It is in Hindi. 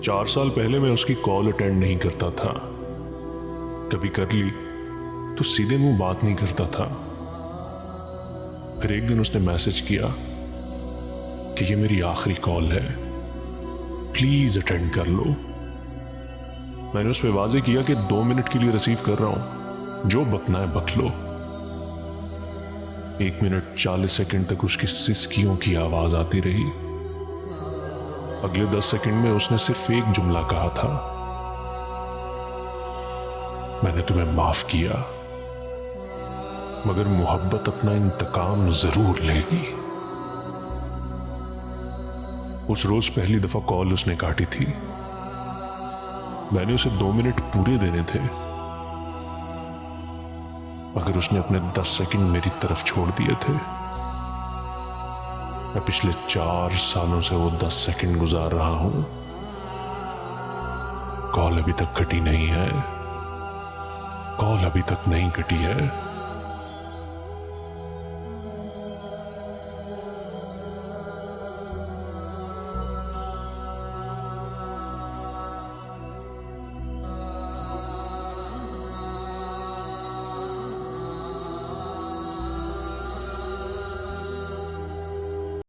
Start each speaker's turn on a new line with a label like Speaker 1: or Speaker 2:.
Speaker 1: 4 साल पहले मैं उसकी कॉल अटेंड नहीं करता था। कभी कर ली तो सीधे मुंह बात नहीं करता था। फिर एक दिन उसने मैसेज किया कि ये मेरी आखिरी कॉल है, प्लीज अटेंड कर लो। मैंने उस पर वाजे किया कि 2 मिनट के लिए रिसीव कर रहा हूं, जो बकना है बक लो। 1 मिनट 40 सेकंड तक उसकी सिसकियों की आवाज आती रही। अगले 10 सेकंड में उसने सिर्फ एक जुमला कहा था, मैंने तुम्हें माफ किया, मगर मोहब्बत अपना इंतकाम जरूर लेगी। उस रोज पहली दफा कॉल उसने काटी थी। मैंने उसे 2 मिनट पूरे देने थे, मगर उसने अपने 10 सेकंड मेरी तरफ छोड़ दिए थे। मैं पिछले 4 सालों से वो 10 सेकंड गुजार रहा हूं। कॉल अभी तक कटी नहीं है, कॉल अभी तक नहीं कटी है।